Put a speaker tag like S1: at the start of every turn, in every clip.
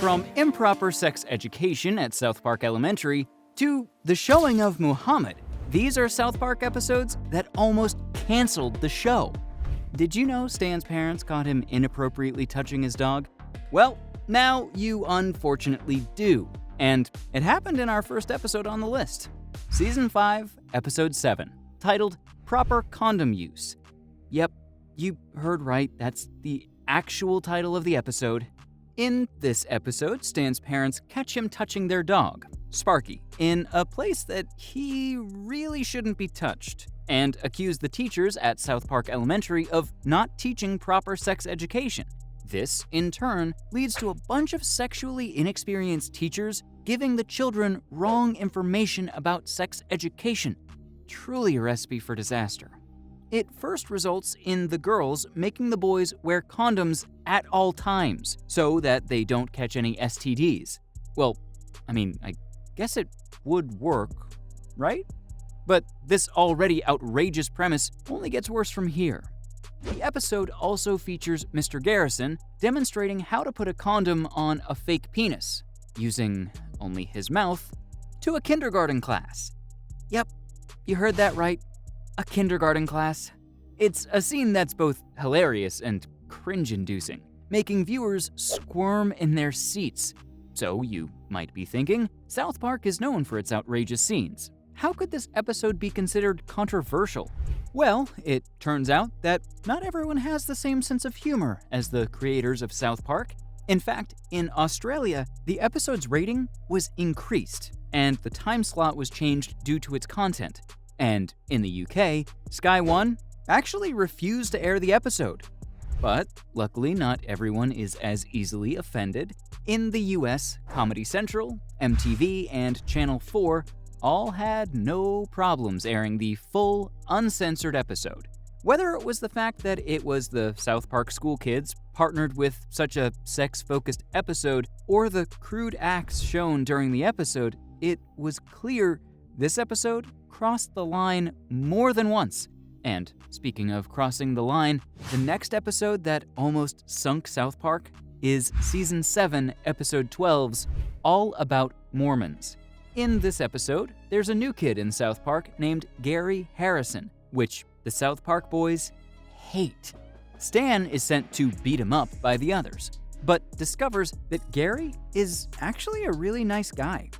S1: From improper sex education at South Park Elementary to the showing of Muhammad, these are South Park episodes that almost canceled the show. Did you know Stan's parents caught him inappropriately touching his dog? Well, now you unfortunately do, and it happened in our first episode on the list. Season 5, Episode 7, titled Proper Condom Use. Yep, you heard right, that's the actual title of the episode. In this episode, Stan's parents catch him touching their dog, Sparky, in a place that he really shouldn't be touched, and accuse the teachers at South Park Elementary of not teaching proper sex education. This, in turn, leads to a bunch of sexually inexperienced teachers giving the children wrong information about sex education. Truly a recipe for disaster. It first results in the girls making the boys wear condoms at all times so that they don't catch any STDs. Well, I guess it would work, right? But this already outrageous premise only gets worse from here. The episode also features Mr. Garrison demonstrating how to put a condom on a fake penis, using only his mouth, to a kindergarten class. Yep, you heard that right. A kindergarten class. It's a scene that's both hilarious and cringe-inducing, making viewers squirm in their seats. So you might be thinking, South Park is known for its outrageous scenes. How could this episode be considered controversial? Well, it turns out that not everyone has the same sense of humor as the creators of South Park. In fact, in Australia, the episode's rating was increased, and the time slot was changed due to its content. And in the UK, Sky One actually refused to air the episode. But luckily, not everyone is as easily offended. In the US, Comedy Central, MTV, and Channel 4 all had no problems airing the full, uncensored episode. Whether it was the fact that it was the South Park school kids partnered with such a sex-focused episode, or the crude acts shown during the episode, it was clear this episode crossed the line more than once. And speaking of crossing the line, the next episode that almost sunk South Park is Season 7, Episode 12's All About Mormons. In this episode, there's a new kid in South Park named Gary Harrison, which the South Park boys hate. Stan is sent to beat him up by the others, but discovers that Gary is actually a really nice guy.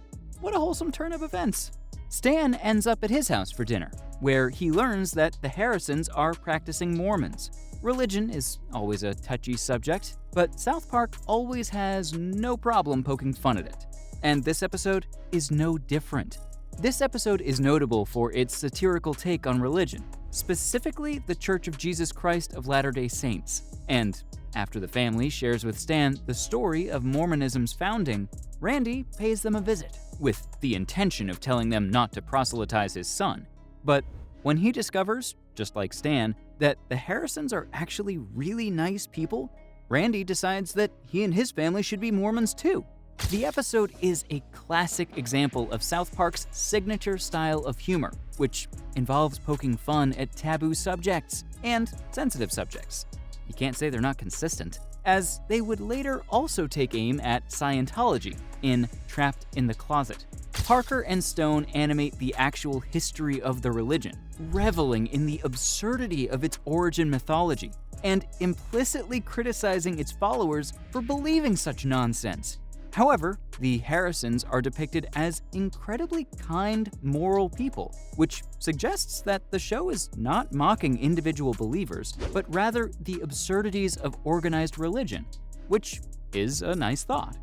S1: What a wholesome turn of events. Stan ends up at his house for dinner, where he learns that the Harrisons are practicing Mormons. Religion is always a touchy subject, but South Park always has no problem poking fun at it. And this episode is no different. This episode is notable for its satirical take on religion, specifically the Church of Jesus Christ of Latter-day Saints. And after the family shares with Stan the story of Mormonism's founding, Randy pays them a visit, with the intention of telling them not to proselytize his son. But when he discovers, just like Stan, that the Harrisons are actually really nice people, Randy decides that he and his family should be Mormons too. The episode is a classic example of South Park's signature style of humor, which involves poking fun at taboo subjects and sensitive subjects. You can't say they're not consistent, as they would later also take aim at Scientology in Trapped in the Closet. Parker and Stone animate the actual history of the religion, reveling in the absurdity of its origin mythology, and implicitly criticizing its followers for believing such nonsense. However, the Harrisons are depicted as incredibly kind, moral people, which suggests that the show is not mocking individual believers, but rather the absurdities of organized religion, which is a nice thought.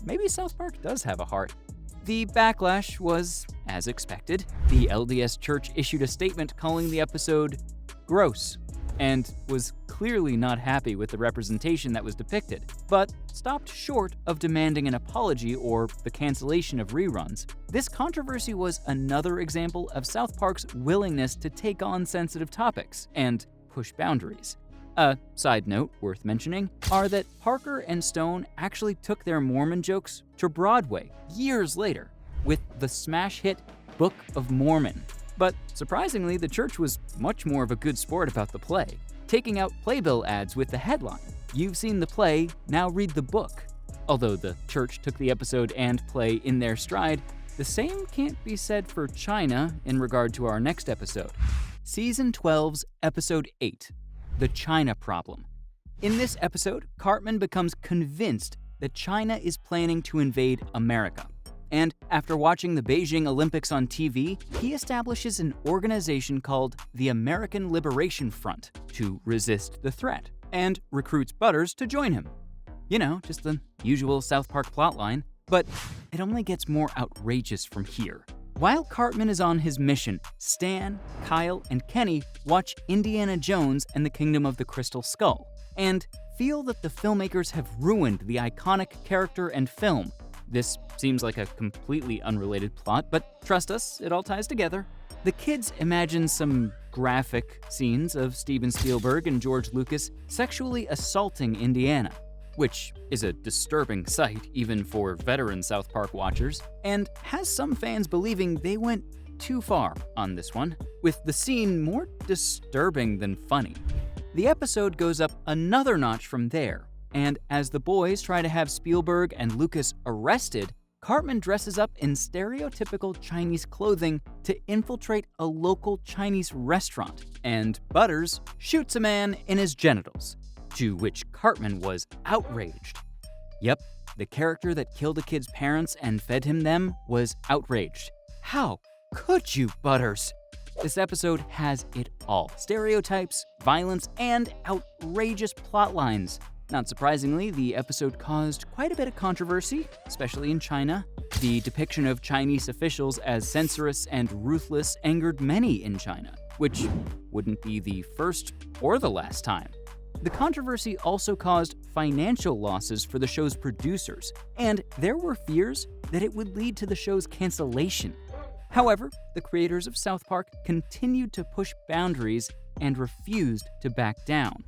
S1: Maybe South Park does have a heart. The backlash was as expected. The LDS Church issued a statement calling the episode gross, and was clearly not happy with the representation that was depicted, but stopped short of demanding an apology or the cancellation of reruns. This controversy was another example of South Park's willingness to take on sensitive topics and push boundaries. A side note worth mentioning are that Parker and Stone actually took their Mormon jokes to Broadway years later with the smash hit Book of Mormon. But surprisingly, the church was much more of a good sport about the play, taking out playbill ads with the headline, "You've seen the play, now read the book." Although the church took the episode and play in their stride, the same can't be said for China in regard to our next episode. Season 12's Episode 8, The China Problem. In this episode, Cartman becomes convinced that China is planning to invade America. And after watching the Beijing Olympics on TV, he establishes an organization called the American Liberation Front to resist the threat, and recruits Butters to join him. You know, just the usual South Park plotline, but it only gets more outrageous from here. While Cartman is on his mission, Stan, Kyle, and Kenny watch Indiana Jones and the Kingdom of the Crystal Skull, and feel that the filmmakers have ruined the iconic character and film. This seems like a completely unrelated plot, but trust us, it all ties together. The kids imagine some graphic scenes of Steven Spielberg and George Lucas sexually assaulting Indiana, which is a disturbing sight even for veteran South Park watchers, and has some fans believing they went too far on this one, with the scene more disturbing than funny. The episode goes up another notch from there, and as the boys try to have Spielberg and Lucas arrested, Cartman dresses up in stereotypical Chinese clothing to infiltrate a local Chinese restaurant, and Butters shoots a man in his genitals, to which Cartman was outraged. Yep, the character that killed a kid's parents and fed him them was outraged. How could you, Butters? This episode has it all: stereotypes, violence, and outrageous plot lines. Not surprisingly, the episode caused quite a bit of controversy, especially in China. The depiction of Chinese officials as censorious and ruthless angered many in China, which wouldn't be the first or the last time. The controversy also caused financial losses for the show's producers, and there were fears that it would lead to the show's cancellation. However, the creators of South Park continued to push boundaries and refused to back down.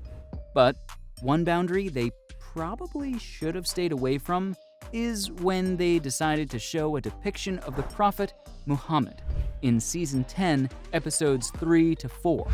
S1: But one boundary they probably should have stayed away from is when they decided to show a depiction of the Prophet Muhammad in Season 10, Episodes 3 to 4.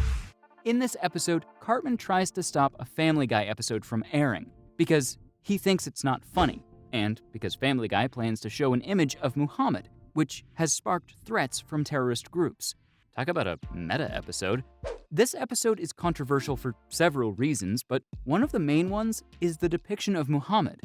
S1: In this episode, Cartman tries to stop a Family Guy episode from airing because he thinks it's not funny, and because Family Guy plans to show an image of Muhammad, which has sparked threats from terrorist groups. Talk about a meta episode. This episode is controversial for several reasons, but one of the main ones is the depiction of Muhammad.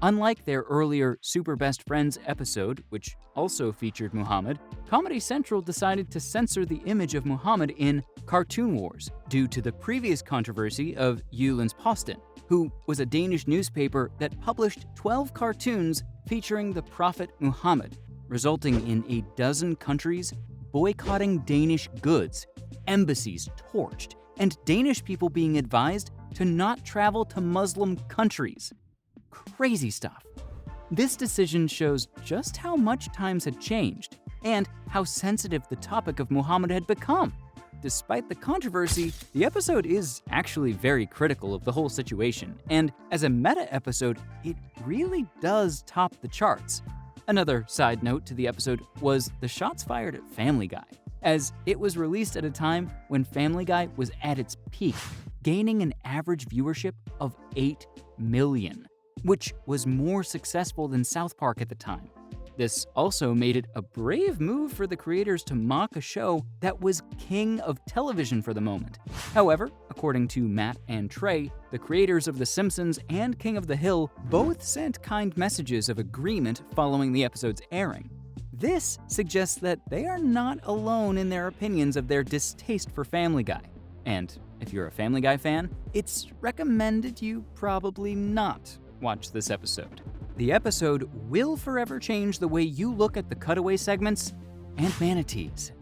S1: Unlike their earlier Super Best Friends episode, which also featured Muhammad, Comedy Central decided to censor the image of Muhammad in Cartoon Wars due to the previous controversy of Jyllands-Posten, who was a Danish newspaper that published 12 cartoons featuring the Prophet Muhammad, resulting in a dozen countries boycotting Danish goods, embassies torched, and Danish people being advised to not travel to Muslim countries. Crazy stuff. This decision shows just how much times had changed and how sensitive the topic of Muhammad had become. Despite the controversy, the episode is actually very critical of the whole situation, and as a meta episode, it really does top the charts. Another side note to the episode was the shots fired at Family Guy, as it was released at a time when Family Guy was at its peak, gaining an average viewership of 8 million, which was more successful than South Park at the time. This also made it a brave move for the creators to mock a show that was king of television for the moment. However, according to Matt and Trey, the creators of The Simpsons and King of the Hill both sent kind messages of agreement following the episode's airing. This suggests that they are not alone in their opinions of their distaste for Family Guy. And if you're a Family Guy fan, it's recommended you probably not watch this episode. The episode will forever change the way you look at the cutaway segments and manatees.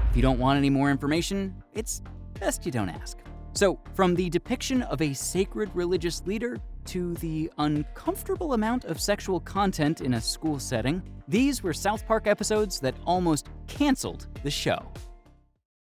S1: If you don't want any more information, it's best you don't ask. So, from the depiction of a sacred religious leader to the uncomfortable amount of sexual content in a school setting, these were South Park episodes that almost canceled the show.